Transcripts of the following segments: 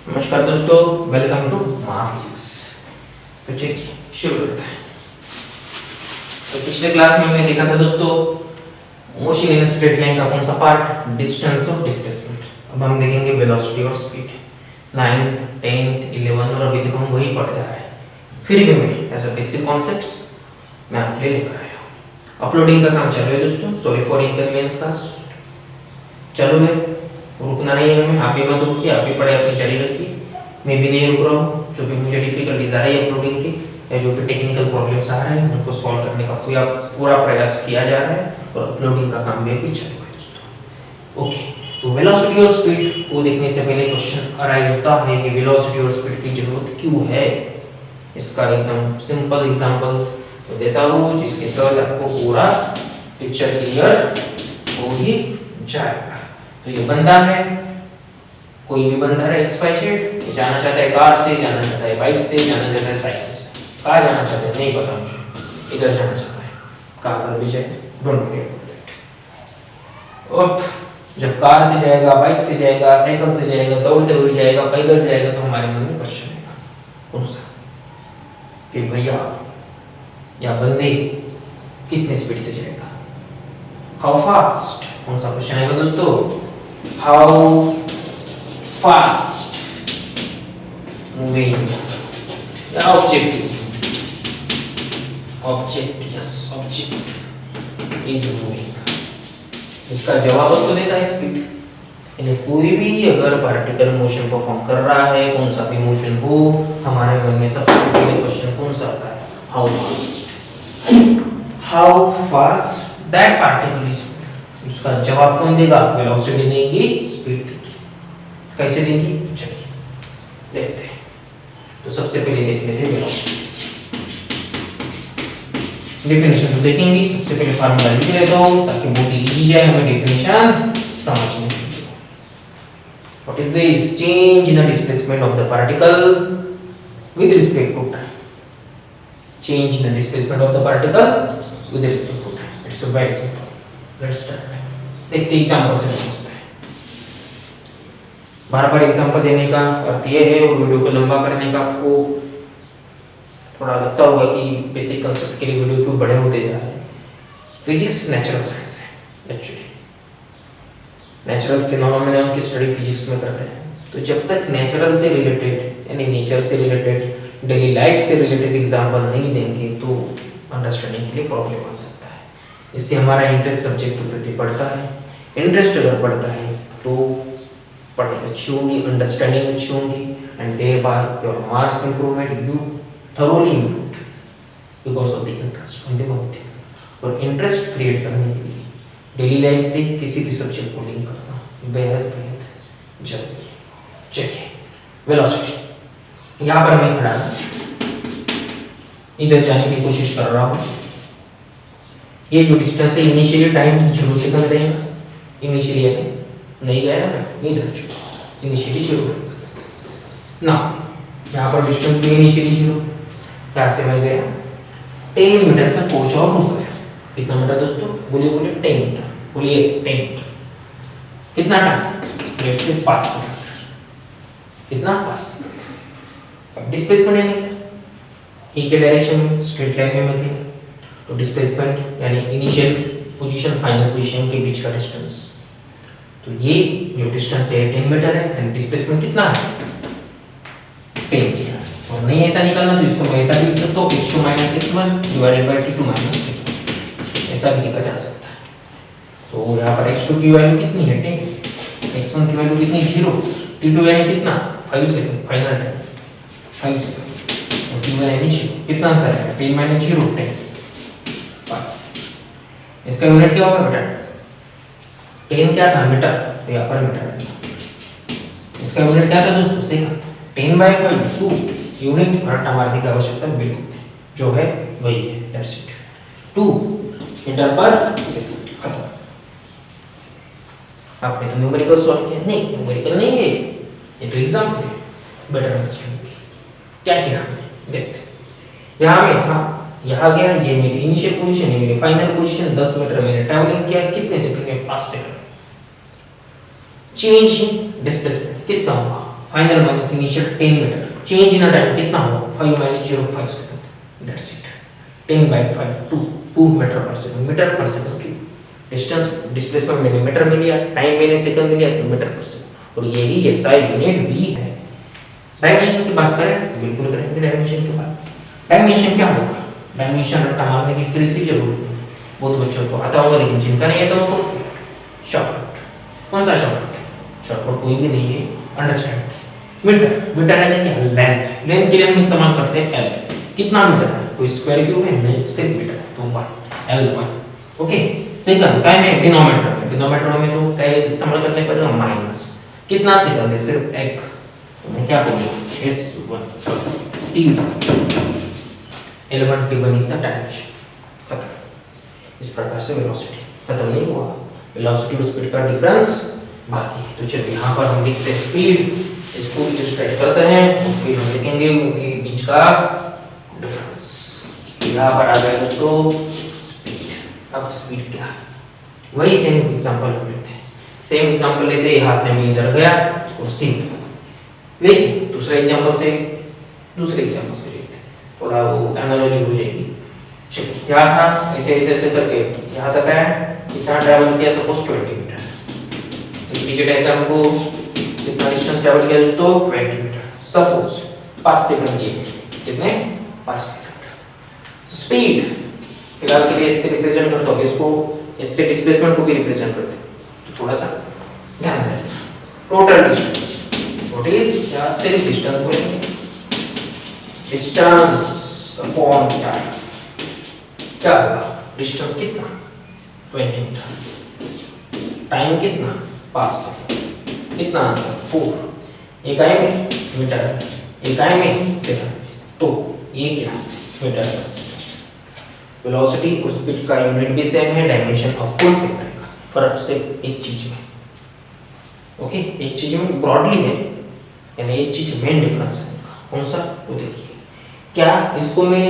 नमस्कार दोस्तों, welcome to महाफिजिक्स। तो चलिए शुरू करते हैं। तो पिछले क्लास में हमने देखा था दोस्तों मोशन इन स्ट्रेट लाइन का कौन सा पार्ट, डिस्टेंस और डिस्प्लेसमेंट। अब हम देखेंगे वेलोसिटी और स्पीड। 9th 10th 11 और अभी तक हम वही पढ़ जा रहे हैं। फिर भी मैं ऐसा बेसिक कॉन्सेप्ट्स मैं आपके लिए लेकर आया हूँ। अपलोडिंग का काम चालू है दोस्तों, सॉरी फॉर इनकन्वीनियंस। क्लास चालू है, रुकना नहीं है हमें। आप भी मत रुकिए, आप भी पढ़ाई अपनी जारी रखिए। मैं भी नहीं रुक रहा हूँ। जो भी मुझे डिफिकल्टीज आ रही है अपलोडिंग की या जो भी टेक्निकल प्रॉब्लम्स आ रहे हैं उनको सॉल्व करने का पूरा प्रयास किया जा रहा है और अपलोडिंग का काम भी अभी चालू है दोस्तों। ओके, तो वेलोसिटी और स्पीड को देखने से पहले क्वेश्चन अराइज होता है कि वेलोसिटी और स्पीड की जरूरत क्यों है। इसका एकदम सिंपल एग्जांपल तो देता हूँ जिसके तहत आपको पूरा पिक्चर क्लियर हो ही जाएगा। तो ये बंदा है, कोई भी बंदा है एक्स वाई जेड, जाना चाहता है कार से, जाना चाहता है बाइक से, जाना चाहता है साइकिल से। कहाँ जाना चाहता है नहीं पता मुझे, इधर जाना चाहता है। कार पर भी जाए, डोंट केयर। अब जब कार से जाएगा, बाइक से जाएगा, साइकिल से जाएगा, दौड़ते हुए जाएगा, पैदल जाएगा, तो हमारे मन में क्वेश्चन आएगा कौन सा, कि भैया या बंदे कितने स्पीड से जाएगा, हाउ फास्ट। कौन सा क्वेश्चन आएगा दोस्तों, हाउ फास्ट मूविंग या ऑब्जेक्ट इज मूविंग। इसका जवाब उसको देता है स्पीड। यानी कोई भी अगर पार्टिकल मोशन परफॉर्म कर रहा है, कौन सा भी मोशन हो, हमारे मन में सबसे पहले क्वेश्चन कौन सा आता है, how fast that particle is. उसका जवाब कौन देगा, वेलोसिटी देगी, स्पीड देगी। कैसे देगी चलिए देखते हैं। तो सबसे पहले देख लेते हैं वेलोसिटी। डेफिनेशन तो देखेंगे, सबसे पहले फार्मूला लिख लेता हूं ताकि बहुत इजी जाए हमें डेफिनेशन समझने के लिए। What is this, change in the displacement of the particle with respect to time. Change in the displacement of the particle with respect to time. It's very simple. Let's start. देखते example से समझते हैं। बार-बार example देने का अर्थ ये है और वीडियो को लंबा करने का आपको थोड़ा लगता होगा कि बेसिक कांसेप्ट के लिए वीडियो क्यों बड़े होते जा रहे हैं। फिजिक्स नेचुरल साइंस है एक्चुअली। नेचुरल फिनोमेना की स्टडी फिजिक्स में करते हैं। तो जब तक नेचुरल से रिलेटेड यानी नेचर से रिलेटेड, डेली लाइफ से रिलेटेड एग्जांपल नहीं देंगे तो अंडरस्टैंडिंग के लिए प्रॉब्लम आ सकता है। इससे हमारा इंटरेस्ट सब्जेक्ट के प्रति बढ़ता है। इंटरेस्ट अगर बढ़ता है तो पढ़ाई अच्छी होगी, अंडरस्टैंडिंग अच्छी होगी and thereby your marks improvement, you thoroughly improved because of the interest on the mouth। और इंटरेस्ट क्रिएट करने के लिए डेली लाइफ से किसी भी सब्जेक्ट को लिंक करना बेहद जरूरी है। चलिए वेलोसिटी, यहाँ पर मैं खड़ा इधर जाने की कोशिश कर रहा हूँ। ये जो डिस्टेंस है इनिशियली टाइम 0 सेकंड रहेगा। इनिशियली नहीं गया ना मैं इधर चुका, इनिशियली 0 ना, यहाँ पर डिस्टेंस भी इनिशियली 0। यहाँ से मैं गया 10 मीटर तक पहुंचा और रुक गया। कितना मीटर दोस्तों, बोलिए 10 मीटर, बोलिए 10 मीटर। कितना टाइम, लेट्स से 5 सेकंड। कितना 5 सेकंड। अब डिस्प्लेसमेंट यानी ई के डायरेक्शन में स्ट्रेट लाइन में मैं तो डिस्प्लेसमेंट यानी इनिशियल पोजीशन फाइनल पोजीशन के बीच का डिस्टेंस। तो ये जो डिस्टेंस है 10 मीटर है एंड डिस्प्लेसमेंट कितना है 10 मीटर। और नहीं ऐसा निकालना तो इसको मैं ऐसा लिख सकता हूँ x2 - x1 divided by t2 - t1। ऐसा भी लिखा जा सकता है। तो यहाँ पर x2 की वैल्यू कितनी है 10, x1 की वैल्यू कितनी 0, t2 यानी कितना 5 सेकंड, फाइनल टाइम 5 सेकंड और t1 यानी 0। कितना आंसर है 10 - 0 10 5। इसका यूनिट क्या होगा बेटा, 10 क्या था मीटर, तो यहाँ पर मीटर। इसका यूनिट क्या था दोस्तों सेकंड। 10/5 2 यूनिट और रट्टा मारने की आवश्यकता बिल्कुल जो है वही है, दैट्स इट 2 मीटर पर सेकंड। खत्म। आपने तो न्यूमेरिकल सॉल्व किया नहीं, न्यूमेरिकल नहीं है ये तो एग्जाम्पल है, बेटर अंडरस्टैंडिंग। क्या किया हमने देखते। यहाँ में था, यहाँ गया, ये मेरी इनिशियल पोजीशन है, मेरी फाइनल पोजीशन। 10 मीटर मैंने ट्रैवलिंग किया, कितने सेकंड में 5 सेकंड। चेंज इन डिस्प्लेसमेंट कितना हुआ final minus initial 10 metre, change in time कितना होगा 5 minus 0.5 second, that's it. 10 by 5 2 metre पर सेकंड, मीटर पर सेकंड की डिस्टेंस डिस्प्लेसमेंट मैंने मीटर में लिया, टाइम मैंने सेकंड में लिया, तो मीटर पर सेकंड, और यही एसआई यूनिट भी है। डायमेंशन की बात करें बिल्कुल करेंगे डायमेंशन के बाद। डायमेंशन क्या होगा, डायमेंशन रट्टा मारने की फिर से जरूरत नहीं, बहुत बच्चों को आता होगा, लेकिन जिनका नहीं है तो उनको शॉर्टकट। कौन सा शॉर्टकट, शॉर्टकट कोई भी नहीं है, अंडरस्टैंड। मीटर, मीटर है क्या, लेंथ, लेंथ के लिए हम इस्तेमाल करते हैं एल। कितना मीटर है, कोई स्क्वायर क्यूब है नहीं, सिर्फ मीटर, तो 1 L1। ओके, सेकंड काय में डिनोमिनेटर में, डिनोमिनेटर में तो काय इस्तेमाल करने पर माइनस, कितना सेकंड है, सिर्फ एक, तो मैं क्या बोलूं S1 T1 L1 T1 is the dimension. खत्म। इस प्रकार से वेलोसिटी खत्म नहीं हुआ, वेलोसिटी और स्पीड का डिफरेंस बाकी। तो चलिए यहाँ पर हम लिखते हैं स्पीड, इसको इलस्ट्रेट करते हैं, और फिर हम लिखेंगे उनके बीच का डिफरेंस। यहाँ पर आ गया दोस्तों स्पीड। अब स्पीड क्या है, वही सेम एग्जांपल हम लेते हैं, सेम एग्जांपल लेते हैं, यहाँ से मैं इधर गया और सीध, लेकिन दूसरे एग्जांपल से लेते हैं, थोड़ा वो एनालॉजी हो जाएगी। चलिए यहाँ था, ऐसे ऐसे ऐसे करके यहाँ तक है, कितना ट्रैवल किया, सपोज 20 मीटर। इस डायग्राम को कितना डिस्टेंस ट्रैवल किया दोस्तों 20 मीटर, सपोज 5 सेकंड लिए, कितने 5 सेकंड। स्पीड फिलहाल के लिए इससे रिप्रेजेंट करता हूँ, इसको इससे डिस्प्लेसमेंट को भी रिप्रेजेंट करते हैं, तो थोड़ा सा ध्यान दें। टोटल डिस्टेंस, व्हाट इज, क्या सिर्फ डिस्टेंस बोलेंगे, डिस्टेंस अपॉन क्या होगा, डिस्टेंस कितना 20 मीटर, टाइम कितना 5 सेकंड, कितना आंसर 4, इकाई में मीटर, इकाई में सेकंड, तो ये क्या मीटर पर सेकंड। वेलोसिटी और स्पीड का यूनिट भी सेम है, डायमेंशन ऑफ कोर्स सेम रहेगा, फर्क सिर्फ एक चीज में। ओके, एक चीज में ब्रॉडली है, यानी एक चीज मेन डिफरेंस है, कौन सा, वो देखिए। क्या इसको मैं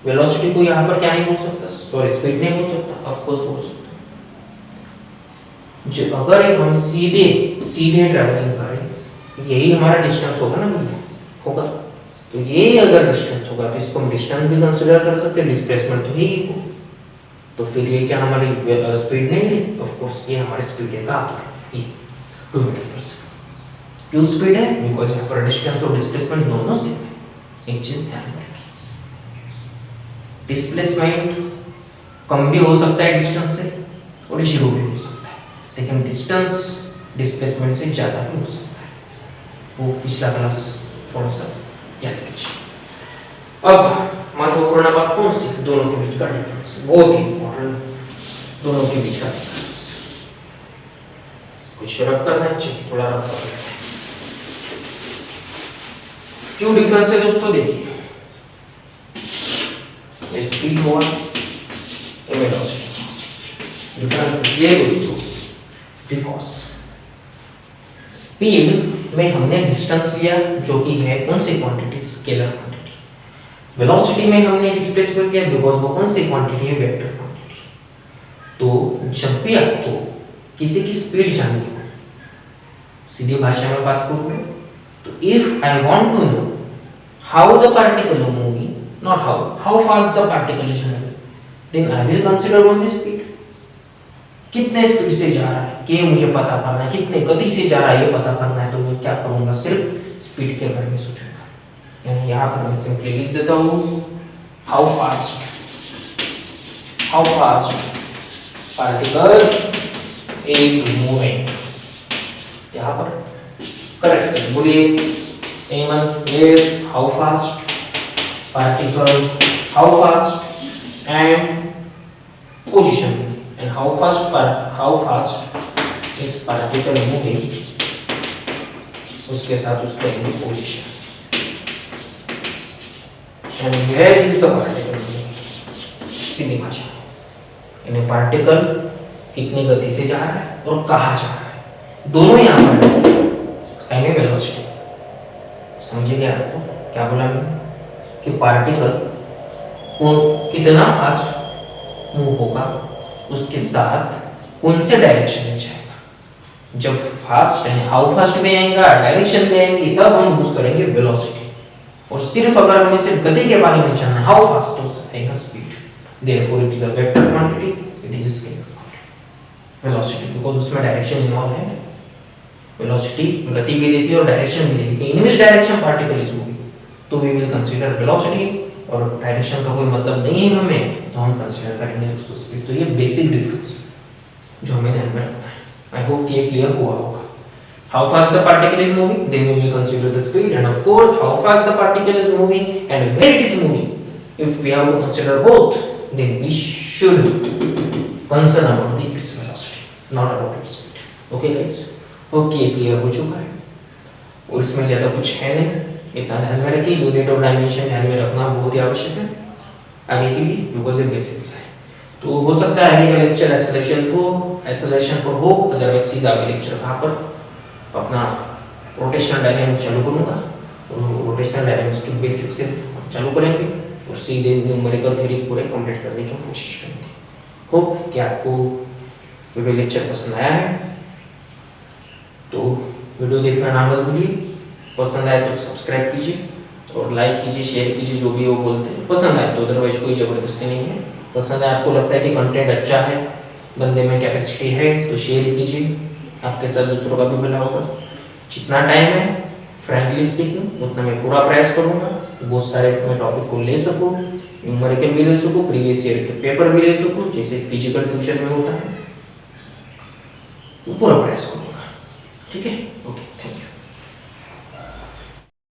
वेलोसिटी को यहाँ पर क्या नहीं बोल सकता, सॉरी स्पीड नहीं बोल सकता, ऑफ कोर्स बोल सकता। जो अगर हम सीधे ट्रैवलिंग करें, यही हमारा डिस्टेंस होगा ना भैया, होगा, तो ये अगर डिस्टेंस होगा तो इसको हम डिस्टेंस भी कंसीडर कर सकते हैं, डिस्प्लेसमेंट तो यही हो, तो फिर ये क्या हमारी स्पीड नहीं है, ऑफ कोर्स ये हमारी स्पीड है, कहाँ पर, ये 2 मीटर पर सेकंड। क्यों स्पीड है, बिकॉज यहाँ पर डिस्टेंस और डिस्प्लेसमेंट दोनों सेम है। एक चीज ध्यान रखिए, डिस्प्लेसमेंट कम भी हो सकता है डिस्टेंस से और 0 भी हो सकता है, लेकिन डिस्टेंस डिस्प्लेसमेंट से ज़्यादा भी हो सकता है, वो पिछला क्लास थोड़ा सा याद कीजिए। अब महत्वपूर्ण बात कौन सी, दोनों के बीच का डिफरेंस, बहुत ही इंपॉर्टेंट, दोनों के बीच का डिफरेंस। कुछ रब करना चाहिए, थोड़ा रब कर लेते हैं। क्यों डिफरेंस है दोस्तों, देखिए स्पीड हुआ, वेलोसिटी, डिफरेंस ये दोस्तों बिकॉज स्पीड में हमने डिस्टेंस लिया जो कि है कौन सी क्वांटिटी, स्केलर क्वांटिटी। वेलोसिटी में हमने डिस्प्लेसमेंट लिया बिकॉज वो कौन सी क्वांटिटी है, वेक्टर क्वांटिटी। तो जब भी आपको किसी की स्पीड जाननी हो, सीधी भाषा में बात करूं मैं, तो if I want to know how the particle moving, not how fast the particle is moving, then I will consider only speed। कितने स्पीड से जा रहा है कि मुझे पता करना है, कितने गति से जा रहा है ये पता करना है, तो मैं क्या करूंगा, सिर्फ स्पीड के बारे में सोचूंगा। यानी यहाँ पर मैं सिंपली लिख देता हूँ how fast particle is moving. यहाँ पर करेक्ट बोलिए, animal is how fast particle, how fast and position, and how fast is particle moving, उसके साथ उसका position, and where is the particle moving, सीधी भाषा, यानी पार्टिकल कितनी गति से जा रहा है और कहाँ जा रहा है, दोनों यहाँ पर यानी वेलोसिटी। समझे क्या आपको, क्या बोला मैंने कि पार्टिकल को कितना फास्ट मूव होगा, उसके साथ कौन से डायरेक्शन में जाएगा, जब फास्ट यानी हाउ फास्ट में आएगा, डायरेक्शन में आएंगे, तब हम यूज करेंगे वेलोसिटी। और सिर्फ अगर हमें सिर्फ गति के बारे में जानना है, हाउ फास्ट, तो आएगा speed. Therefore it is a vector quantity, it is scalar quantity velocity, because उसमें डायरेक्शन इन्वॉल्व है। वेलोसिटी गति भी देती है और डायरेक्शन भी देती है। In which direction particle is moving, तो वी विल कंसीडर वेलोसिटी, और डायरेक्शन का कोई मतलब नहीं है हमें, तो हम कंसीडर करेंगे दोस्तों स्पीड। तो ये बेसिक डिफरेंस जो हमें ध्यान में रखना है। आई होप ये क्लियर हुआ होगा। How fast the particle is moving, then we will consider the speed, and of course how fast the particle is moving and where it is moving. If we have to consider both, then we should concern about the its velocity, not about its speed. Okay guys, okay clear हो चुका है, और इसमें ज़्यादा कुछ है नहीं, इतना ध्यान में रखिए। यूनिट ऑफ डायमेंशन ध्यान में रखना बहुत ही आवश्यक है आगे के लिए, बिकॉज ये बेसिक्स है। तो हो सकता है आगे का लेक्चर एक्सेलरेशन पर हो, अदरवाइज सीधा आगे लेक्चर कहाँ पर अपना रोटेशनल डायनामिक्स चालू करूँगा, और रोटेशनल डायनामिक्स के बेसिक से चालू करेंगे और सीधे न्यूमेरिकल थ्योरी पूरे कंप्लीट करने की कोशिश करेंगे। होप कि आपको वीडियो लेक्चर पसंद आया है, तो वीडियो देखना ना मत भूलिए। पसंद आए तो सब्सक्राइब कीजिए और लाइक कीजिए, शेयर कीजिए, जो भी वो बोलते हैं। पसंद आए तो, अदरवाइज कोई ज़बरदस्ती नहीं है। पसंद है, आपको लगता है कि कंटेंट अच्छा है, बंदे में कैपेसिटी है, तो शेयर कीजिए, आपके साथ दूसरों का भी भला होगा। जितना टाइम है फ्रैंकली स्पीकिंग उतना मैं पूरा प्रयास करूँगा, बहुत सारे मैं टॉपिक को ले सकूँ, न्यूमेरिकल भी ले सकूँ, प्रीवियस ईयर के पेपर भी ले सकूँ, जैसे फिजिकल ट्यूशन में होता है, तो पूरा प्रयास करूँगा। ठीक है।